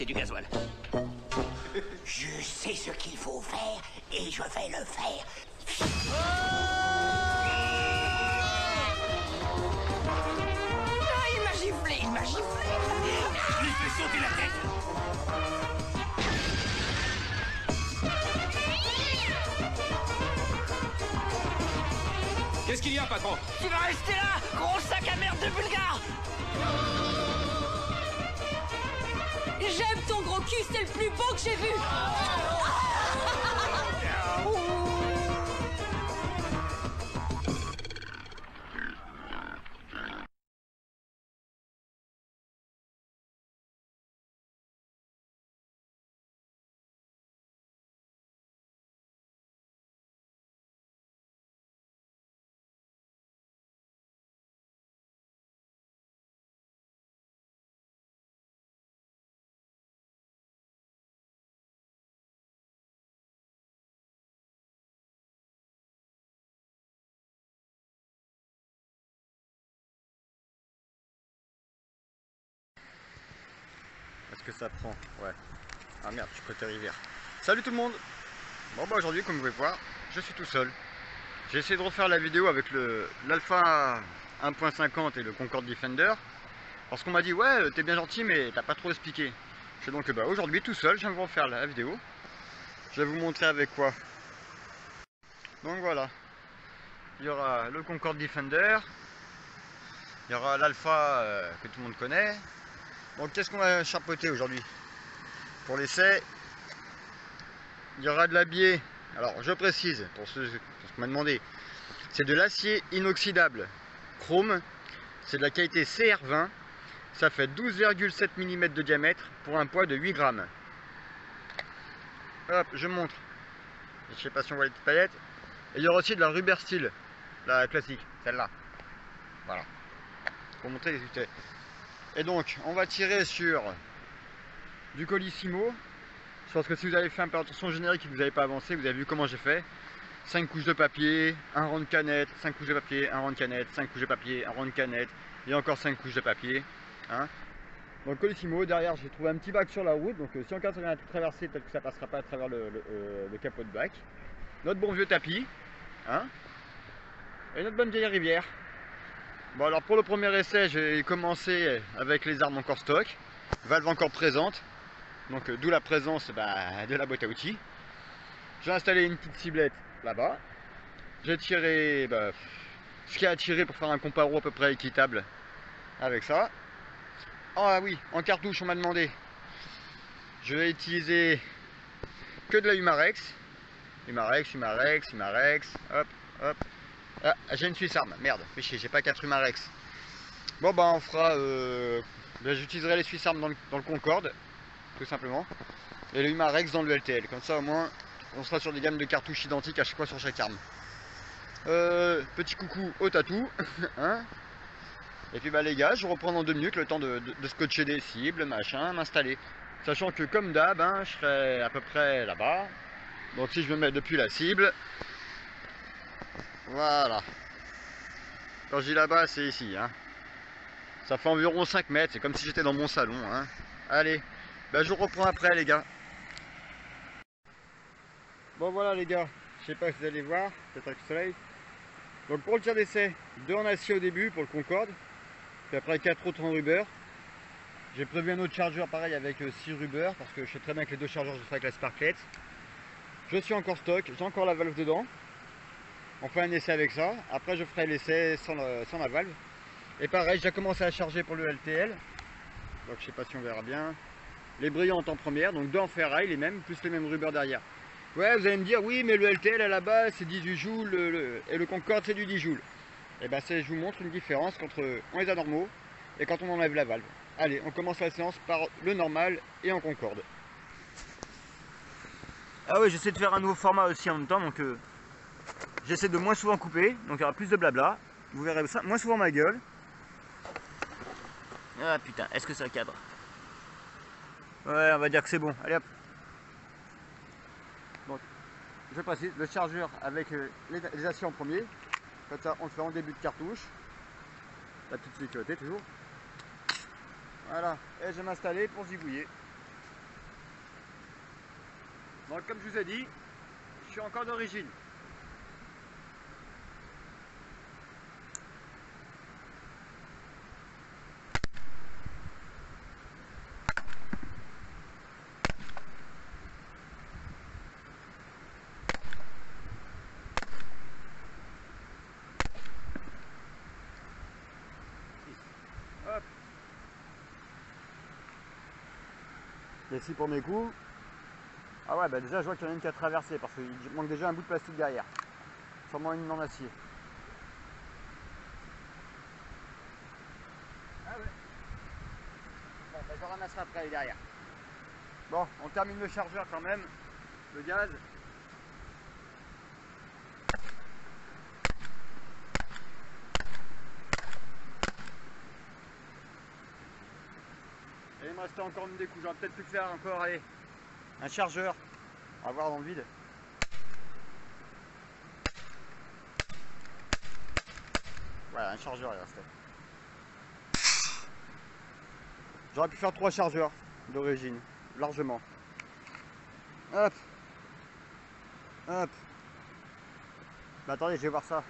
c'est du gasoil. Je sais ce qu'il faut faire et je vais le faire. Ah, il m'a giflé, il m'a giflé. Je lui fais sauter la tête. Qu'est-ce qu'il y a, patron? Tu vas rester là, gros sac à merde de bulgare. J'aime ton gros cul, c'est le plus beau que j'ai vu. Est-ce que ça prend? Ouais. Ah merde, je suis côté rivière. Salut tout le monde. Bon bah aujourd'hui, comme vous pouvez voir, je suis tout seul. J'ai essayé de refaire la vidéo avec l'Alpha 1.50 et le Concorde Defender. Parce qu'on m'a dit, ouais, t'es bien gentil, mais t'as pas trop expliqué. Je suis donc bah, aujourd'hui tout seul, je viens de vous refaire la vidéo. Je vais vous montrer avec quoi. Donc voilà. Il y aura le Concorde Defender. Il y aura l'Alpha que tout le monde connaît. Donc qu'est-ce qu'on va chapeauter aujourd'hui? Pour l'essai, il y aura de la biais. Alors je précise, pour ceux qui m'ont demandé, c'est de l'acier inoxydable chrome, c'est de la qualité CR20, ça fait 12,7 mm de diamètre pour un poids de 8 grammes. Hop, je montre. Je sais pas si on voit les petites paillettes. Et il y aura aussi de la Rubber Steel, la classique, celle-là. Voilà. Pour montrer les outils. Et donc, on va tirer sur du Colissimo. Je pense que si vous avez fait un peu attention au générique et que vous n'avez pas avancé, vous avez vu comment j'ai fait. 5 couches de papier, un rang de canette, 5 couches de papier, un rang de canette, 5 couches de papier, un rang de canette, et encore 5 couches de papier. Hein. Donc Colissimo, derrière j'ai trouvé un petit bac sur la route, donc si en cas ça vient à traverser, peut-être que ça passera pas à travers le capot de bac. Notre bon vieux tapis, hein, et notre bonne vieille rivière. Bon alors pour le premier essai, j'ai commencé avec les armes encore stock, valve encore présente, donc d'où la présence de la boîte à outils. J'ai installé une petite ciblette là-bas. J'ai tiré ce qu'il y a à tirer pour faire un comparo à peu près équitable avec ça. Ah oui, en cartouche on m'a demandé. Je vais utiliser que de la Umarex. Umarex, hop, hop. Ah, j'ai une Suisse Arm, merde, mais j'ai pas 4 Umarex. Bon bah on fera, j'utiliserai les Suisse Arm dans le Concorde, tout simplement. Et le Umarex dans le LTL, comme ça au moins on sera sur des gammes de cartouches identiques à chaque fois sur chaque arme. Petit coucou au tatou, hein. Et puis bah les gars, je reprends dans 2 minutes le temps de scotcher des cibles, machin, m'installer. Sachant que comme d'hab, hein, je serai à peu près là-bas. Donc si je me mets depuis la cible, voilà. Quand je dis là-bas, c'est ici, hein. Ça fait environ 5 mètres, c'est comme si j'étais dans mon salon, hein. Allez, bah je reprends après les gars. Bon voilà les gars, je sais pas si vous allez voir, peut-être avec le soleil. Donc pour le tir d'essai, 2 en acier au début pour le Concorde, puis après 4 autres en rubber. J'ai prévu un autre chargeur pareil avec 6 rubber, parce que je sais très bien que les 2 chargeurs je ferai avec la Sparklet. Je suis encore stock, j'ai encore la valve dedans. On fait un essai avec ça, après je ferai l'essai sans la valve. Et pareil, j'ai commencé à charger pour le LTL, donc je sais pas si on verra bien. Les brillantes en première, donc 2 en ferraille, les mêmes, plus les mêmes rubber derrière. Ouais, vous allez me dire, oui, mais le LTL à la base c'est 18 joules et le Concorde c'est du 10 joules. Et ben je vous montre une différence entre on les a normaux et quand on enlève la valve. Allez, on commence la séance par le normal et en Concorde. Ah oui, j'essaie de faire un nouveau format aussi en même temps, donc j'essaie de moins souvent couper, donc il y aura plus de blabla. Vous verrez ça, moins souvent ma gueule. Ah putain, est-ce que ça cadre? Ouais, on va dire que c'est bon. Allez hop. Donc, je précise, le chargeur avec les aciers en premier. Comme ça, on le fait en début de cartouche. La petite sécurité toujours. Voilà. Et je vais m'installer pour zigouiller. Donc comme je vous ai dit, je suis encore d'origine. Hop. Et ici pour mes coups. Ah ouais, bah déjà je vois qu'il y en a une qui a traversé parce qu'il manque déjà un bout de plastique derrière. Sûrement une en acier. Ah ouais. Bon, bah je ramasserai après elle est derrière. Bon, on termine le chargeur quand même. Le gaz. Et il me restait encore une découpe. J'aurais peut-être pu faire encore, allez, un chargeur. On va voir dans le vide. Voilà, un chargeur il restait. J'aurais pu faire 3 chargeurs d'origine, largement. Hop. Hop. Mais attendez, je vais voir ça. Hop.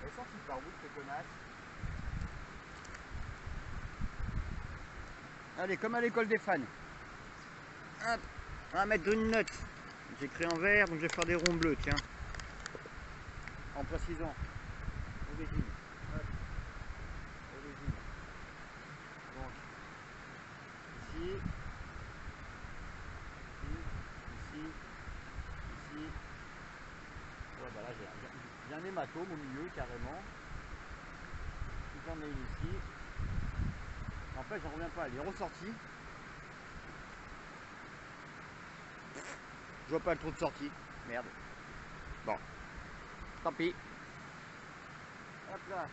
Elle est sortie par où cette connasse? Allez, comme à l'école des fans. Hop. On va mettre une note. J'ai écrit en vert, donc je vais faire des ronds bleus, tiens. En précisant. Origine. Hop. Origine. Donc, ici. Ici. Ouais, bah là j'ai un hématome au milieu carrément. J'en ai une ici. En fait, j'en reviens pas, elle est ressortie. Je vois pas le trou de sortie. Merde. Bon. Tant pis. Hop là.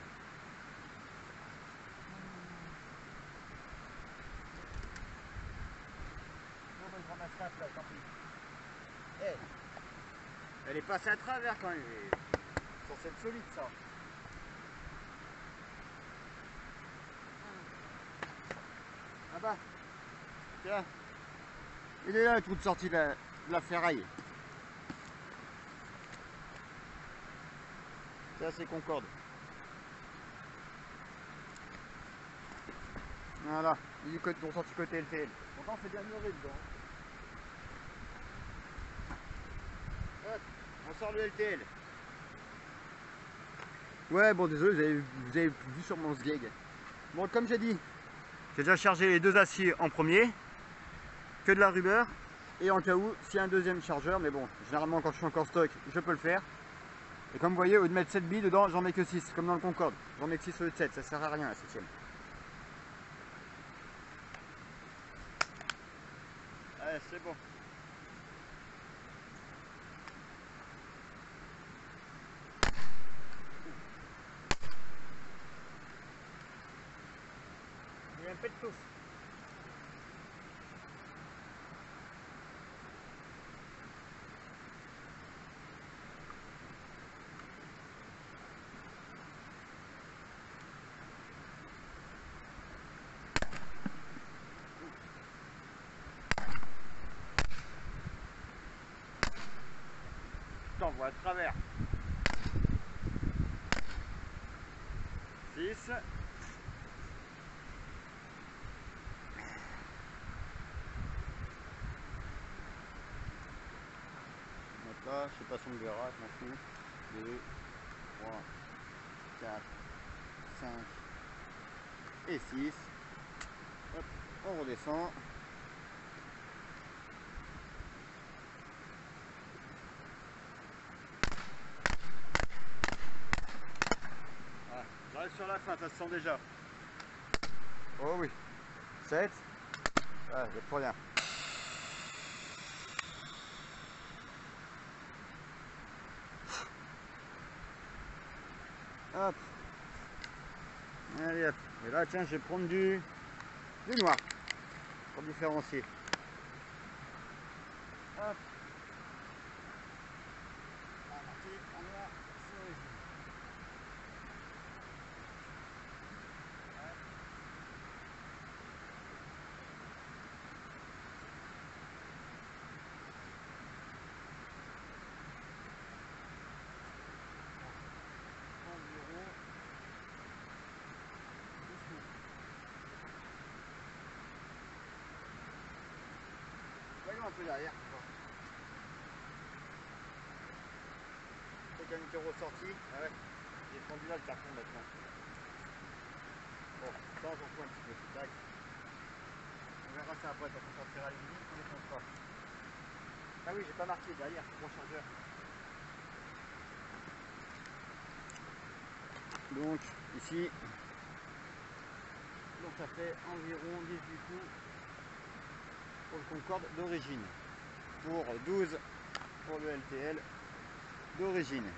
Non, mais je ramasserai après, tant pis. Hey. Elle est passée à travers quand même. Sur cette solide ça. Ah bah. Tiens. Il est là le trou de sortie de la ferraille. Ça c'est Concorde. Voilà. Il est sorti côté LTL. Pourtant c'est bien muré dedans. Hop. On sort le LTL. Ouais bon désolé, vous avez vu sur mon sgeg. Bon comme j'ai dit, j'ai déjà chargé les 2 aciers en premier, que de la rubber, et en cas où, s'il y a un deuxième chargeur, mais bon, généralement quand je suis encore stock, je peux le faire. Et comme vous voyez, au lieu de mettre 7 billes dedans, j'en mets que 6, comme dans le Concorde. J'en mets que 6 au lieu de 7, ça sert à rien la 7ème. Allez, c'est bon. Il y a un peu de tous. T'envoies à travers. 6. Donc là, je sais pas si on le verra, je m'en fous. 2, 3, 4, 5 et 6. Hop, on redescend. Voilà, j'arrive sur la fin, ça se sent déjà. Oh oui. 7. Ah, j'ai plus rien. Hop. Allez hop. Et là tiens, je vais prendre du noir pour différencier. Hop. On va marquer en noir sur l'origine. peu derrière. C'est quand même qui est ressorti. Ah ouais, j'ai fondu là le carton maintenant. Bon, ça on s'en fout un petit peu. Tac. On verra ça après quand on sortira les limites, on les comptera. Ah oui, j'ai pas marqué derrière, c'est mon chargeur. Donc ici, donc ça fait environ 18 coups pour le Concorde d'origine, pour 12 pour le LTL d'origine.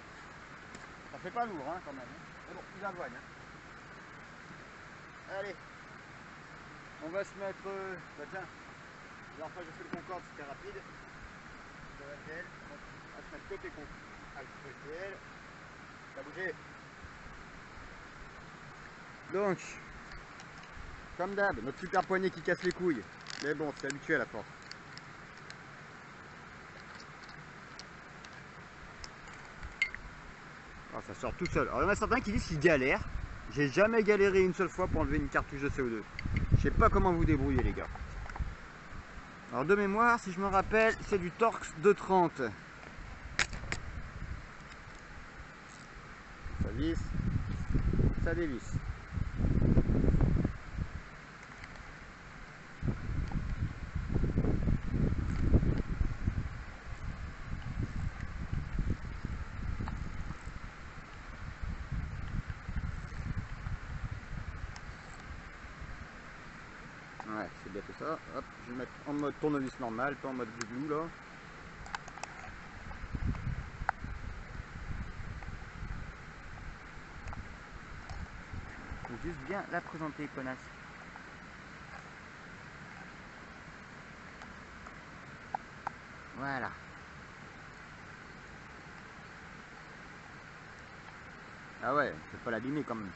Ça fait pas lourd hein, quand même, mais bon, il avoine. Hein. Allez, on va se mettre, bah tiens, la dernière fois j'ai fait le Concorde, c'était rapide, le LTL, on va se mettre côté LTL, ça a bougé. Donc, comme d'hab, notre super poignet qui casse les couilles. Mais bon, c'est habitué à la force. Ah, ça sort tout seul. Alors, il y en a certains qui disent qu'ils galèrent. J'ai jamais galéré une seule fois pour enlever une cartouche de CO2. Je sais pas comment vous débrouillez, les gars. Alors, de mémoire, si je me rappelle, c'est du Torx 230. Ça visse, ça dévisse. Ouais, c'est bientôt ça. Hop, je vais le mettre en mode tournevis normal, pas en mode glue là. Faut juste bien la présenter, connasse. Voilà. Ah ouais, je peux pas l'abîmer quand même.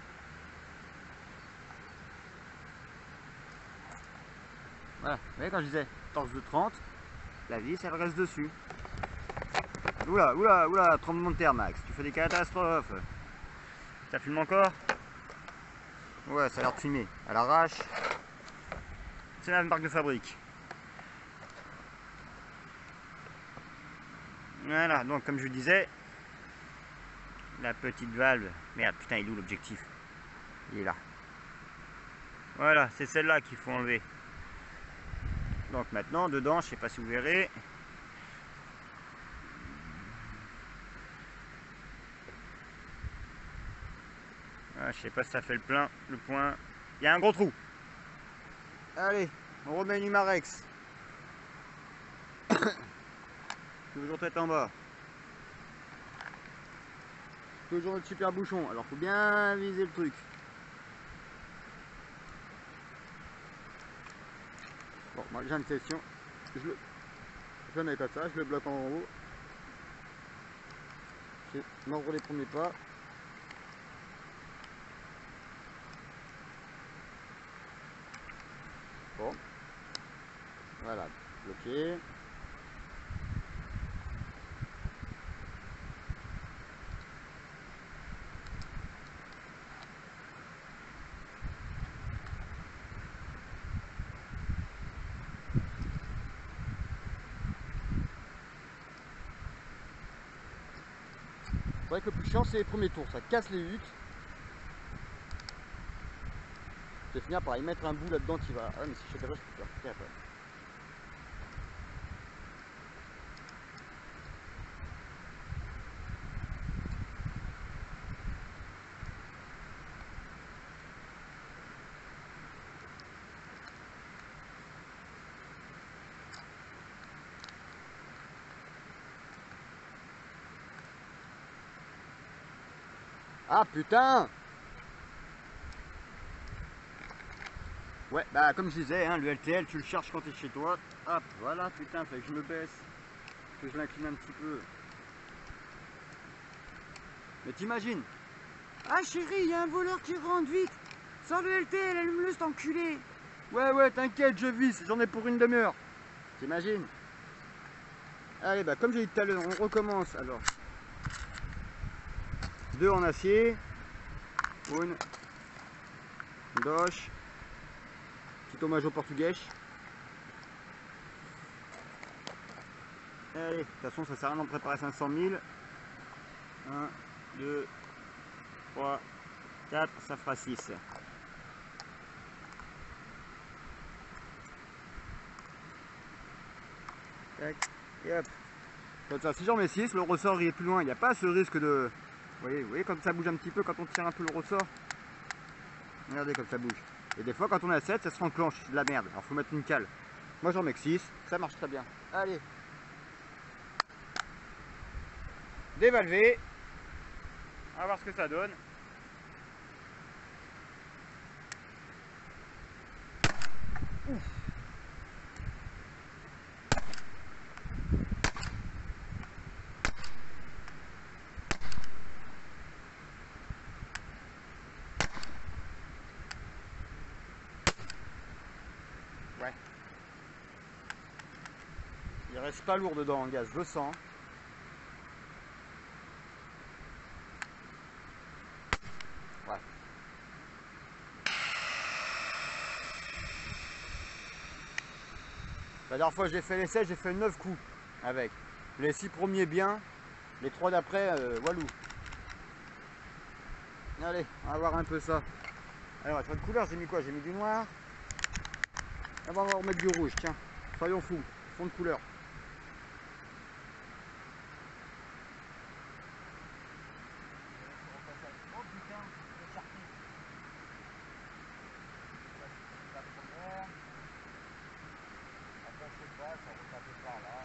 Voilà, vous voyez quand je disais Torx de 30, la vis elle reste dessus. Oula, oula, oula, tremblement de terre Max, tu fais des catastrophes. Ça filme encore? Ouais, ça a l'air de filmer. À l'arrache, c'est la même marque de fabrique. Voilà, donc comme je vous disais, la petite valve. Merde, putain, il est où l'objectif? Il est là. Voilà, c'est celle-là qu'il faut enlever. Donc maintenant, dedans, je sais pas si vous verrez. Ah, je sais pas si ça fait le plein, le point. Il y a un gros trou. Allez, on remet une Humarex. Toujours tête en bas. Toujours le super bouchon. Alors faut bien viser le truc. Bon, moi j'ai une session. Je mets pas ça, je le bloque en haut. Je m'ouvre les premiers pas. Bon. Voilà, bloqué. C'est vrai que le plus chiant c'est les premiers tours, ça casse les huttes. Je vais finir par y mettre un bout là-dedans qui va. Ah mais si je fais pas là, je peux faire couper après. Ah putain! Ouais, bah comme je disais, hein, le LTL tu le charges quand tu es chez toi. Hop, voilà, putain, fait que je me baisse, que je l'incline un petit peu. Mais t'imagines? Ah chérie, il y a un voleur qui rentre vite. Sors le LTL, allume-le cet enculé. Ouais, ouais, t'inquiète, je visse, j'en ai pour une demi-heure. T'imagines? Allez, bah comme j'ai dit tout à l'heure, on recommence alors. 2 en acier. Une. Doche. Petit hommage au portugais. Allez, de toute façon ça sert à rien d'en préparer 500 000. 1, 2, 3, 4, ça fera 6. Tac, et hop. Comme ça, si j'en mets 6, le ressort il est plus loin. Il n'y a pas ce risque de... Vous voyez comme ça bouge un petit peu quand on tire un peu le ressort. Regardez comme ça bouge. Et des fois quand on a 7, ça se renclenche, c'est de la merde. Alors faut mettre une cale. Moi j'en mets que 6, ça marche très bien. Allez. Dévalver. On va voir ce que ça donne. Ouf. Ouais. Il reste pas lourd dedans en gaz, je le sens. Ouais. La dernière fois j'ai fait l'essai, j'ai fait 9 coups avec. Les 6 premiers bien, les 3 d'après, walou. Allez, on va voir un peu ça. Alors, choix de couleur, j'ai mis quoi? J'ai mis du noir. On va remettre du rouge, tiens. Soyons fous, fond de couleur. Oh putain, le charpie. Après, je sais pas, ça repasse par là.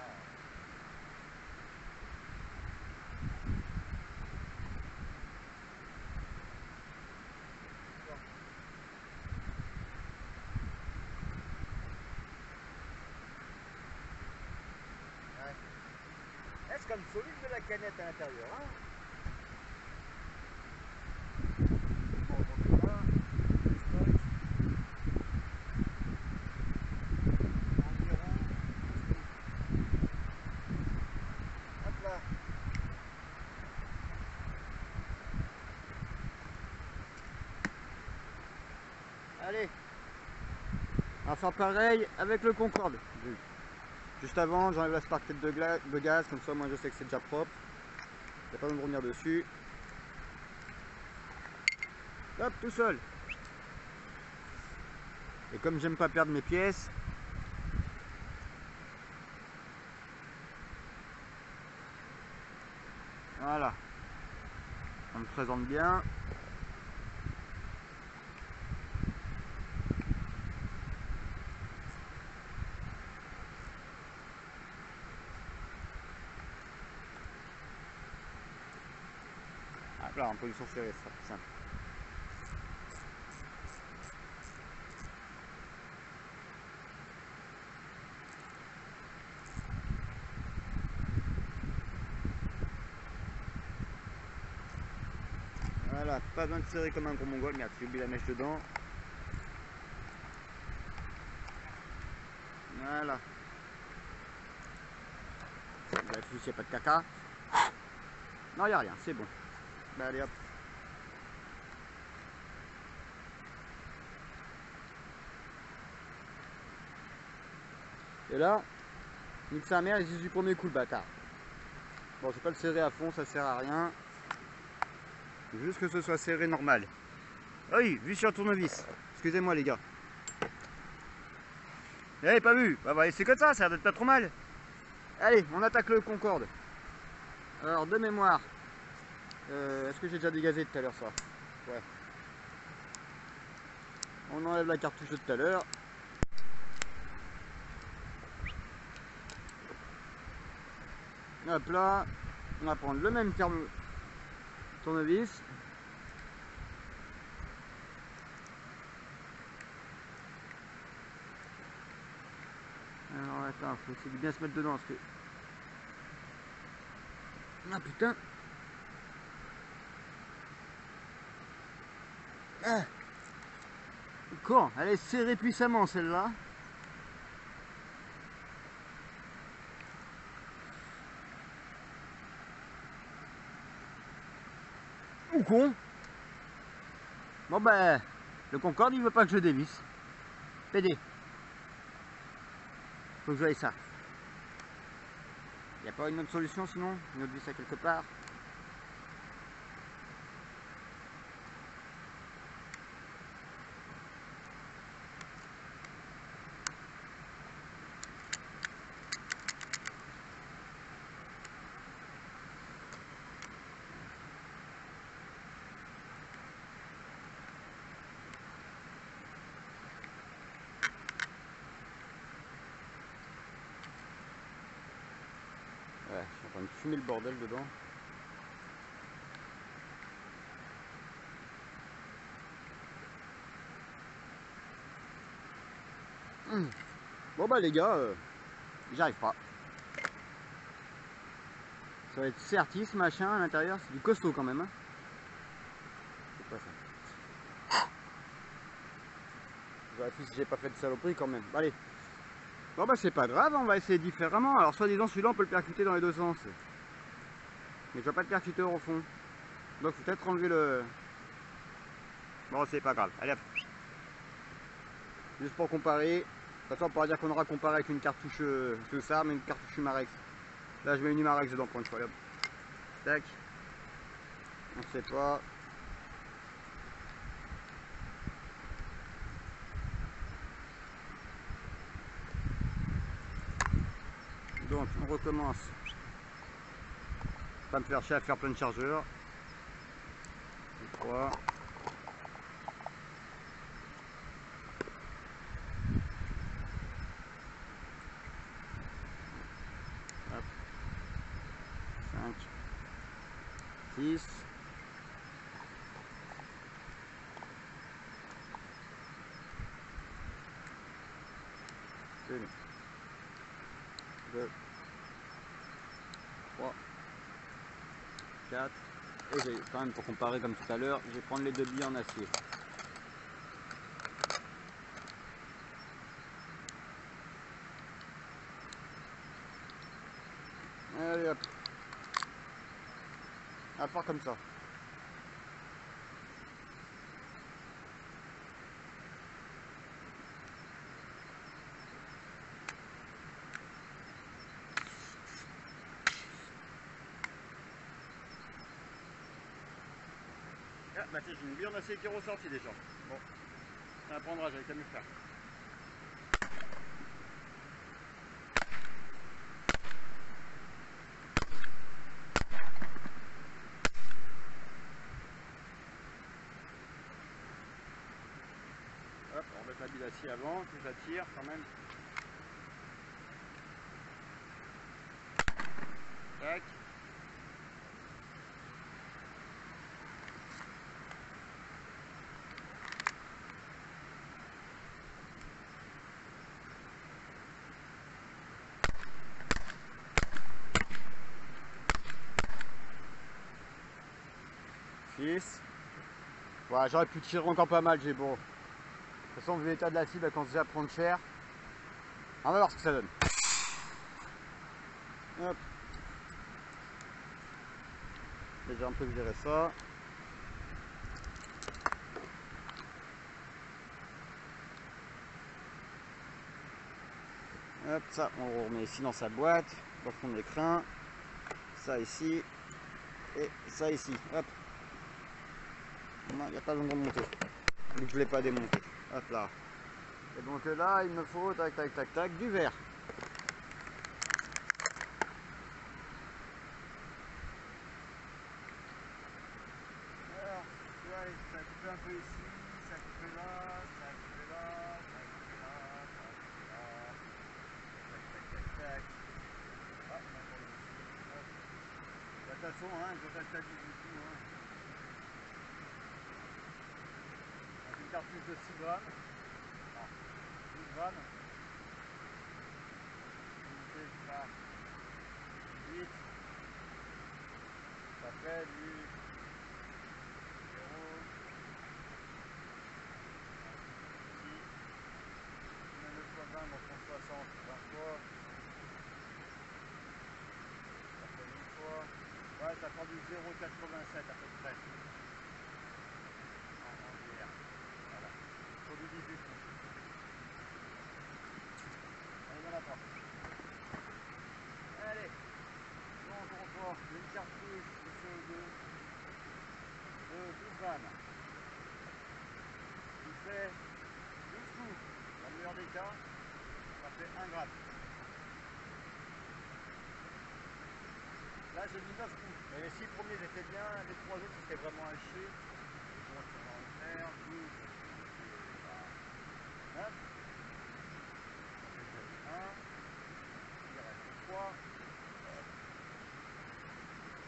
C'est comme solide de la canette à l'intérieur. Hein, hop là. Allez. On va faire pareil avec le Concorde. Juste avant, j'enlève la sparkette de gaz, comme ça moi je sais que c'est déjà propre. Il n'y a pas besoin de revenir dessus. Hop, tout seul. Et comme j'aime pas perdre mes pièces, voilà. On me présente bien. Là, en position serrée, ça sera plus simple. Voilà, pas besoin de serrer comme un gros mongol. Merde, j'ai oublié la mèche dedans. Voilà. Vérifie s'il n'y a pas de caca. Non, il n'y a rien, c'est bon. Bah, allez hop. Et là, nique sa mère, il utilise du premier coup le bâtard. Bon, je vais pas le serrer à fond, ça sert à rien. Juste que ce soit serré normal. Ah oui, vu sur un tournevis. Excusez-moi les gars. Vous n'avez pas vu? Bah, c'est comme ça a l'air d'être pas trop mal. Allez, on attaque le Concorde. Alors, de mémoire. Est-ce que j'ai déjà dégazé tout à l'heure ça? Ouais. On enlève la cartouche de tout à l'heure. Hop là. On va prendre le même tournevis. Alors attends, faut essayer de bien se mettre dedans parce que... Ah putain. Ah. Quand elle est serrée puissamment celle-là. Ou con. Bon ben, le Concorde il veut pas que je le dévisse. PD. Faut que je aille ça. Il n'y a pas une autre solution sinon? Une autre vis à quelque part? Ouais, je suis en train de fumer le bordel dedans. Bon bah les gars, j'arrive pas. Ça va être certis ce machin à l'intérieur, c'est du costaud quand même. Hein. C'est pas ça. Je vérifie si j'ai pas fait de saloperie quand même. Allez. Bon bah c'est pas grave, on va essayer différemment. Alors soit disant celui-là on peut le percuter dans les deux sens. Mais je vais pas le percuter au fond. Donc faut peut-être enlever le... Bon c'est pas grave, allez hop. Juste pour comparer. De toute façon on pourra dire qu'on aura comparé avec une cartouche tout ça, mais une cartouche Humarex. Là je mets une Humarex dedans pour une fois. Hop. Tac. On sait pas. Donc on recommence. Pas me faire chier à faire plein de chargeurs. 3. Hop. 5. 6. 1. 2. 3. 4. Et j'ai quand même pour comparer comme tout à l'heure, je vais prendre les deux billes en acier. Allez hop. À part comme ça. Ah bah tiens, j'ai une bille en acier qui est ressortie déjà. Bon, ça apprendra, j'avais qu'à me faire. Hop, on va mettre la bille d'acier avant, que j'attire quand même. Tac. Voilà, j'aurais pu tirer encore pas mal, j'ai beau. De toute façon, vu l'état de la cible, elle commence déjà à prendre cher. On va voir ce que ça donne. Hop. Déjà un peu virer ça. Hop, ça, on le remet ici dans sa boîte, dans le fond de l'écran. Ça ici. Et ça ici. Hop. Il n'y a pas besoin de monter. Vu que je ne l'ai pas démonté. Hop là. Et donc là, il me faut, tac, tac, tac, tac, du verre. Alors, ouais, ça coupe un peu ici, ça coupe là, ça coupe là, ça coupe là, ça coupe là. Tac, tac, tac, tac. Ah, on a encore ici. Hop. De toute façon, hein, je reste à 18 tout. Hein. Une cartouche de 6 grammes. Non, 12 grammes. Divisé par 8. Ça fait du 0. Ici. 9 fois 20, donc 160, 20 fois. Ça fait 8 fois. Ouais, ça prend du 0,87 à peu près. En bière. Voilà. Pour du 18. Allez, dans la porte. Allez. gramme. Il fait 12 coups. Dans le meilleur des cas, ça fait 1 gramme. Là j'ai mis 9 coups. Mais les 6 premiers étaient bien, les 3 autres c'était vraiment un chier. Donc on va en faire 12. 9. Il reste 3.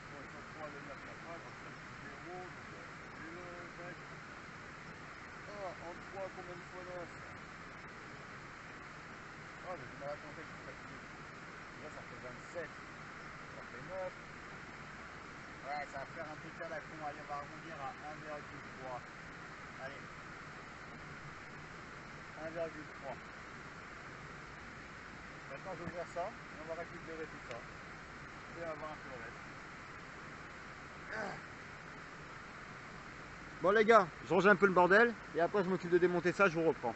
Bon, il faut 3 le 9 la pas, donc ça fait 0. Donc le 5. En 3, combien de fois 9? Oh, j'ai du mal à compter, je suis fatigué. Là, ça fait 27. Ça fait 9. Ouais, ça va faire un truc à la con. Allez, on va arrondir à 1,3. Allez. 1,3. Maintenant, je vais ouvrir ça et on va récupérer tout ça. Et on va voir un peu le reste. Bon les gars, je range un peu le bordel et après je m'occupe de démonter ça, je vous reprends.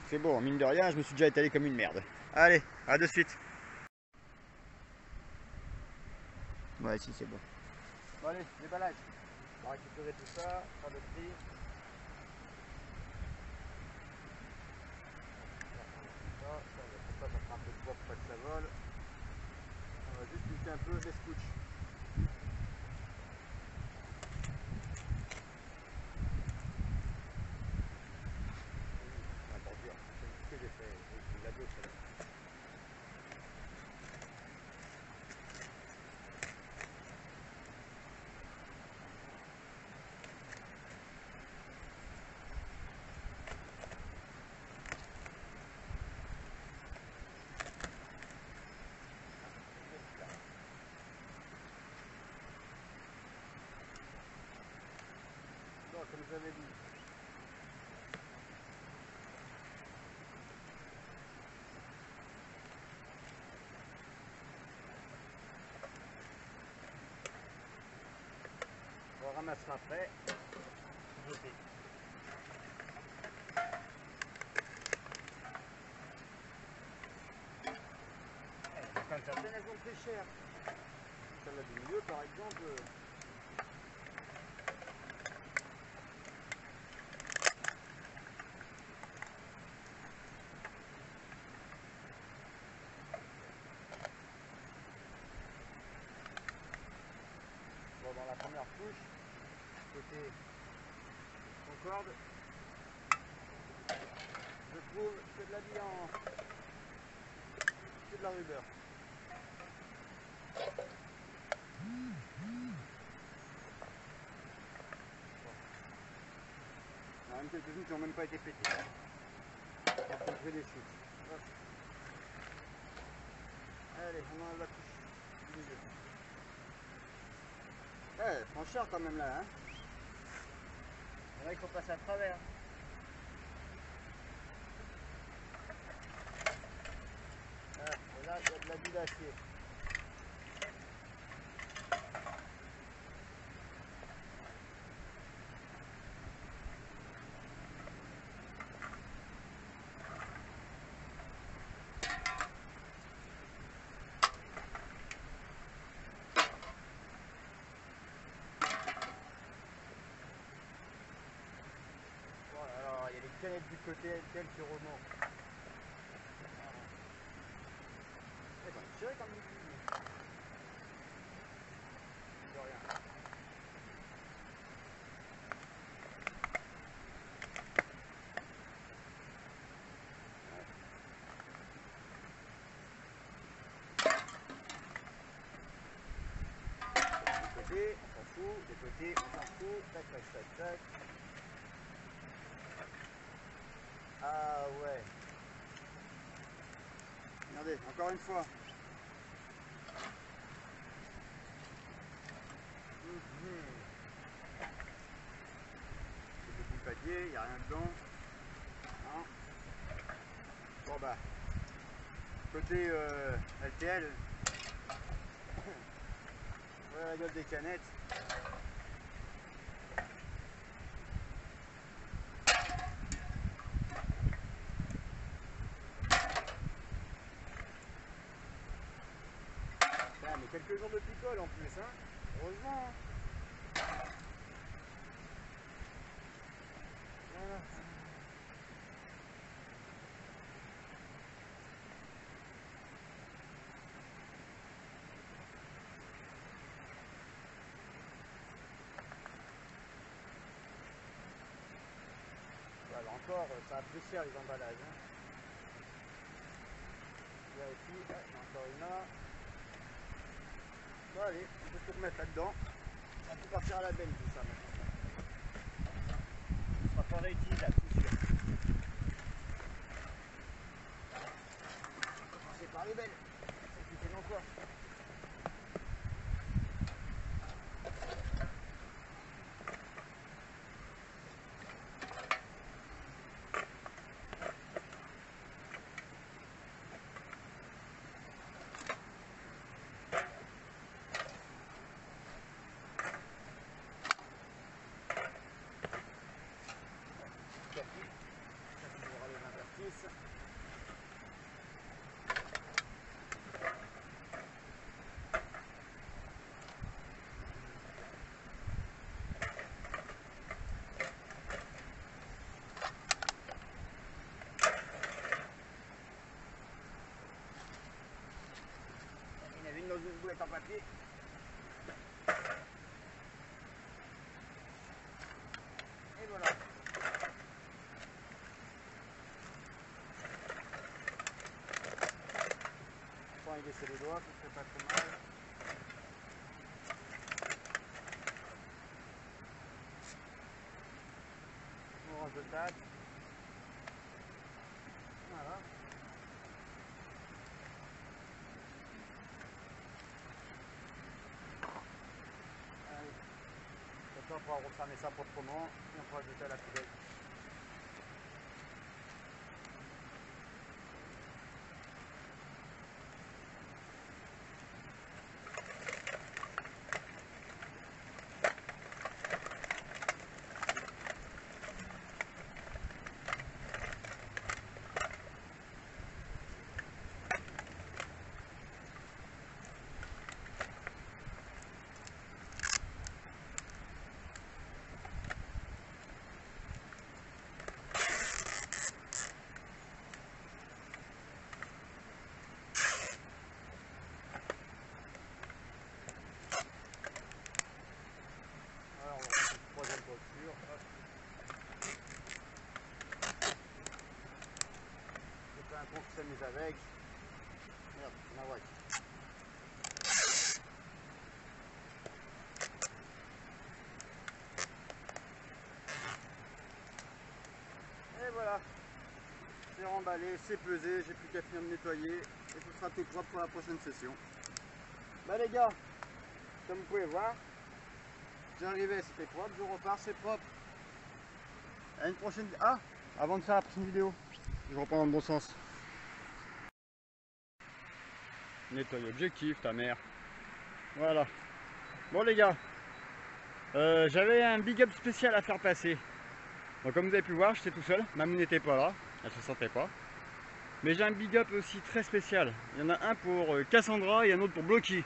C'est bon, mine de rien, je me suis déjà étalé comme une merde. Allez, à de suite. Ouais, si c'est bon. Bon allez, déballage. On va récupérer tout ça, faire le tri. Ça fera un peu de bois pour pas que ça vole. On va juste piquer un peu les scotch. J'ai fait la gauche là. Donc, comme j'avais dit, on ramassera après. Jeter. Quand certaines elles sont très chères. Celle-là du milieu par exemple. Bon, dans la première couche, côté Concorde, je trouve que de la bilan, que de la rubber. Il y en a même quelques-unes qui n'ont même pas été pétées. Pour contrer les chutes. Hop. Allez, on enlève la couche du milieu. Ouais, prend cher quand même là, hein. Il y en a qui faut passer à travers. Ah, et là, il y a de la bulle d'acier. Alors, il y a les canettes du côté LTL qui remontent. Eh ben, tiré comme une cuisine. De rien. Des côtés, on s'en fout. Des côtés, on s'en fout. Tac, tac, tac, tac. Ah ouais. Regardez, encore une fois. C'est des boules papier, il n'y a rien dedans. Non. Bon bah. Côté LTL. Voilà la gueule des canettes. Mais quelques jours de picole en plus, hein. Heureusement. Voilà, encore, ça a pris cher les emballages. Hein. Vérifie, il y en a encore une là. Bon allez, on peut tout remettre là-dedans. Ça peut partir à la benne tout ça maintenant. Ce sera pas réutilisable, c'est sûr. Commencer par les belles. C'est qui fait l'emploi. Il y en avait une dans une boulette en papier. Et voilà. Sans y laisser les doigts, ça serait pas trop mal. On range le tag. Voilà. Allez. Maintenant, on pourra refermer ça proprement et on pourra jeter à la poubelle. On s'amuse avec. Merde, c'est ma voiture. Et voilà. C'est remballé, c'est pesé, j'ai plus qu'à finir de nettoyer et ce sera tout propre pour la prochaine session. Bah les gars, comme vous pouvez voir, j'arrivais, c'était propre, je repars, c'est propre. À une prochaine. Ah, avant de faire la prochaine vidéo, je reprends dans le bon sens. Nettoyer objectif, ta mère. Voilà. Bon les gars, j'avais un big up spécial à faire passer. Donc comme vous avez pu voir, j'étais tout seul. Mamie n'était pas là, elle se sentait pas. Mais j'ai un big up aussi très spécial. Il y en a un pour Cassandra et un autre pour Blocky.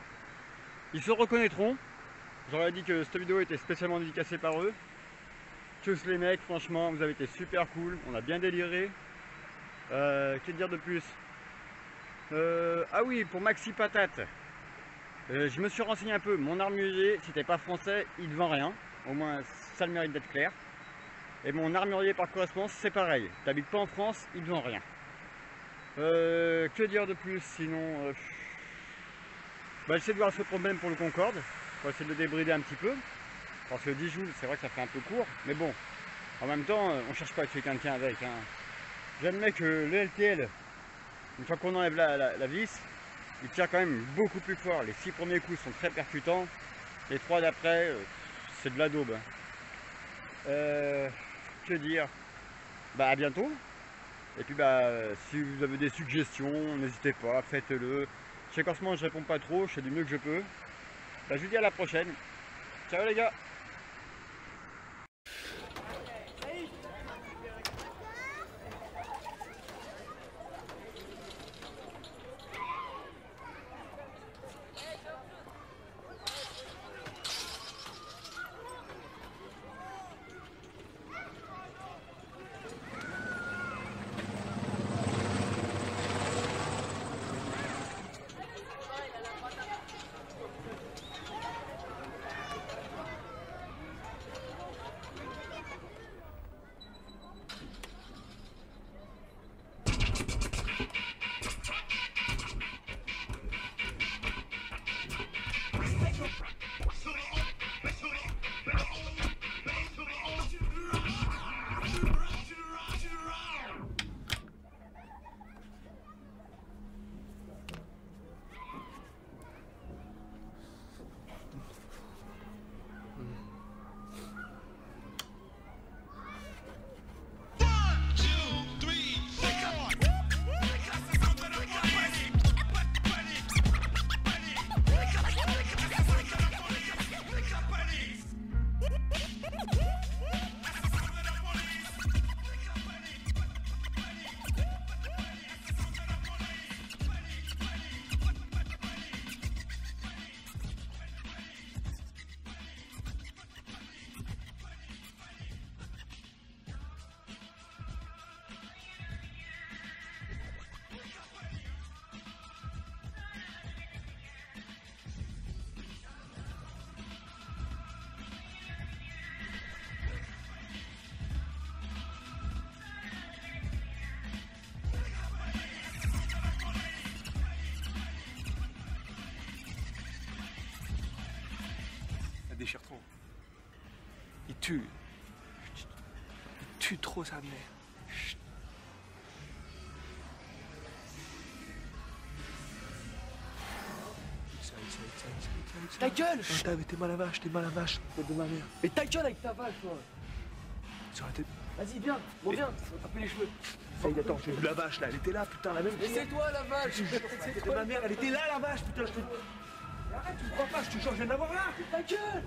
Ils se reconnaîtront. J'aurais dit que cette vidéo était spécialement dédicacée par eux. Tchuss les mecs, franchement, vous avez été super cool. On a bien déliré. Que dire de plus? Ah oui, pour Maxi Patate, je me suis renseigné un peu. Mon armurier, si t'es pas français, il ne vend rien. Au moins, ça le mérite d'être clair. Et mon armurier par correspondance, c'est pareil. T'habites pas en France, il ne vend rien. Que dire de plus sinon j'essaie de voir ce problème pour le Concorde. On va essayer de le débrider un petit peu. Parce que 10 joules, c'est vrai que ça fait un peu court. Mais bon, en même temps, on cherche pas à tuer quelqu'un avec. Hein. J'admets que le LTL, une fois qu'on enlève la vis, il tire quand même beaucoup plus fort. Les 6 premiers coups sont très percutants. Les 3 d'après, c'est de la daube. Que dire? Bah à bientôt. Et puis si vous avez des suggestions, n'hésitez pas, faites-le. Je sais qu'en ce moment je réponds pas trop, je fais du mieux que je peux. Je vous dis à la prochaine. Ciao les gars. déchire trop. Il tue. Il tue trop sa mère. Chut. Ta gueule! Putain, mais t'es mal à vache, t'es mal à vache. De ma mère. Mais ta gueule avec ta vache, toi! Sur la tête. Vas-y, viens, reviens, attraper les cheveux. Ça y est, attends, j'ai vu la vache là, elle était là, putain, la même. Mais c'est toi la vache! C'était ma mère, elle était là la vache, putain, je te. Arrête, tu me crois pas, je te jure, je viens d'avoir là! Ta gueule!